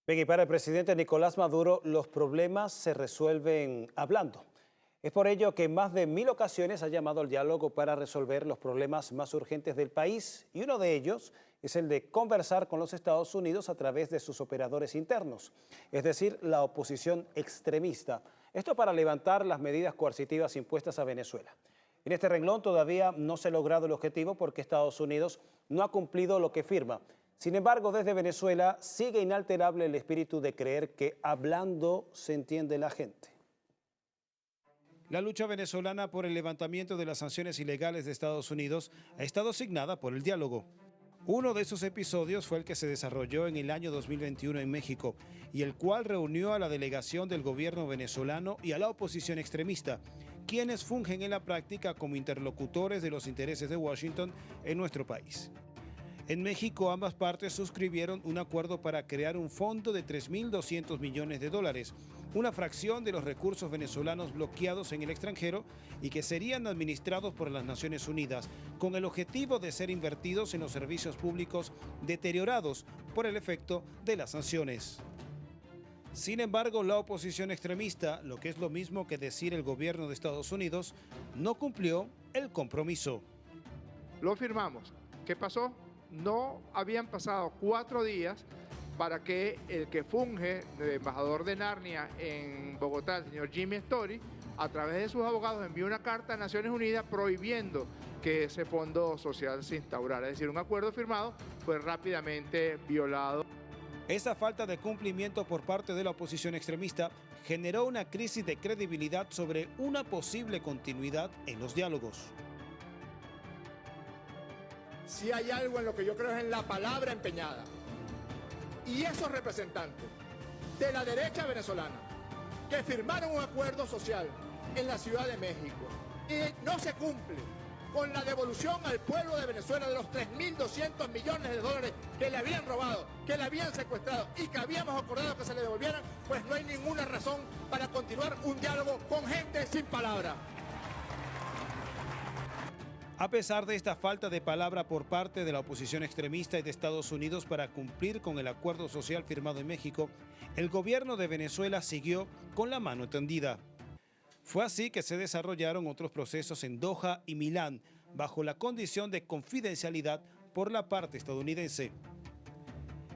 Bien, y para el presidente Nicolás Maduro, los problemas se resuelven hablando. Es por ello que en más de 1000 ocasiones ha llamado al diálogo para resolver los problemas más urgentes del país, y uno de ellos es el de conversar con los Estados Unidos a través de sus operadores internos, es decir, la oposición extremista. Esto para levantar las medidas coercitivas impuestas a Venezuela. En este renglón todavía no se ha logrado el objetivo porque Estados Unidos no ha cumplido lo que firma. Sin embargo, desde Venezuela sigue inalterable el espíritu de creer que hablando se entiende la gente. La lucha venezolana por el levantamiento de las sanciones ilegales de Estados Unidos ha estado asignada por el diálogo. Uno de esos episodios fue el que se desarrolló en el año 2021 en México y el cual reunió a la delegación del gobierno venezolano y a la oposición extremista, quienes fungen en la práctica como interlocutores de los intereses de Washington en nuestro país. En México, ambas partes suscribieron un acuerdo para crear un fondo de 3.200 millones de dólares, una fracción de los recursos venezolanos bloqueados en el extranjero y que serían administrados por las Naciones Unidas, con el objetivo de ser invertidos en los servicios públicos deteriorados por el efecto de las sanciones. Sin embargo, la oposición extremista, lo que es lo mismo que decir el gobierno de Estados Unidos, no cumplió el compromiso. Lo firmamos. ¿Qué pasó? No habían pasado 4 días para que el que funge de embajador de Narnia en Bogotá, el señor Jimmy Story, a través de sus abogados envió una carta a Naciones Unidas prohibiendo que ese fondo social se instaurara. Es decir, un acuerdo firmado fue rápidamente violado. Esa falta de cumplimiento por parte de la oposición extremista generó una crisis de credibilidad sobre una posible continuidad en los diálogos. Si hay algo en lo que yo creo es en la palabra empeñada. Y esos representantes de la derecha venezolana que firmaron un acuerdo social en la Ciudad de México y no se cumple con la devolución al pueblo de Venezuela de los 3.200 millones de dólares que le habían robado, que le habían secuestrado y que habíamos acordado que se le devolvieran, pues no hay ninguna razón para continuar un diálogo con gente sin palabra. A pesar de esta falta de palabra por parte de la oposición extremista y de Estados Unidos para cumplir con el acuerdo social firmado en México, el gobierno de Venezuela siguió con la mano tendida. Fue así que se desarrollaron otros procesos en Doha y Milán, bajo la condición de confidencialidad por la parte estadounidense.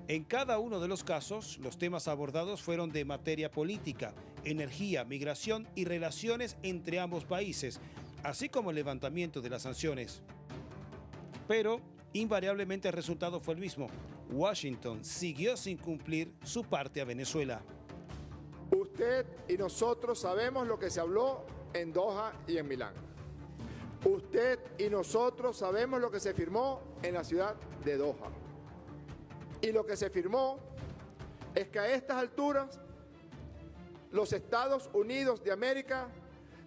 En cada uno de los casos, los temas abordados fueron de materia política, energía, migración y relaciones entre ambos países, así como el levantamiento de las sanciones. Pero, invariablemente el resultado fue el mismo. Washington siguió sin cumplir su parte a Venezuela. Usted y nosotros sabemos lo que se habló en Doha y en Milán. Usted y nosotros sabemos lo que se firmó en la ciudad de Doha. Y lo que se firmó es que a estas alturas los Estados Unidos de América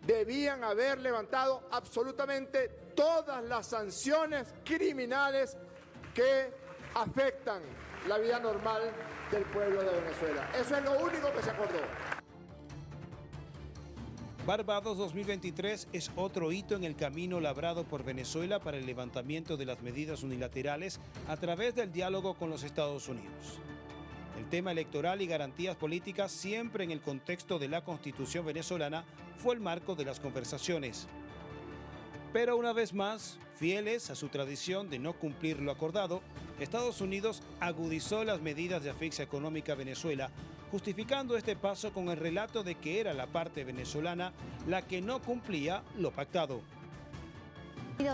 debían haber levantado absolutamente todas las sanciones criminales que afectan la vida normal del pueblo de Venezuela. Eso es lo único que se acordó. Barbados 2023 es otro hito en el camino labrado por Venezuela para el levantamiento de las medidas unilaterales a través del diálogo con los Estados Unidos. El tema electoral y garantías políticas, siempre en el contexto de la Constitución venezolana, fue el marco de las conversaciones. Pero una vez más, fieles a su tradición de no cumplir lo acordado, Estados Unidos agudizó las medidas de asfixia económica a Venezuela, justificando este paso con el relato de que era la parte venezolana la que no cumplía lo pactado.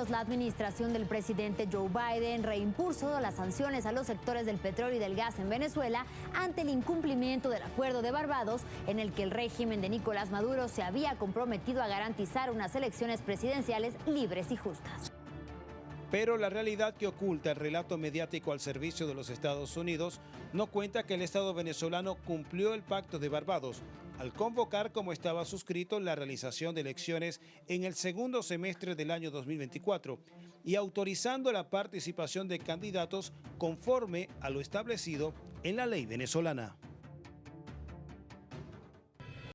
La administración del presidente Joe Biden reimpuso las sanciones a los sectores del petróleo y del gas en Venezuela ante el incumplimiento del acuerdo de Barbados, en el que el régimen de Nicolás Maduro se había comprometido a garantizar unas elecciones presidenciales libres y justas. Pero la realidad que oculta el relato mediático al servicio de los Estados Unidos no cuenta que el Estado venezolano cumplió el pacto de Barbados al convocar, como estaba suscrito, la realización de elecciones en el segundo semestre del año 2024 y autorizando la participación de candidatos conforme a lo establecido en la ley venezolana.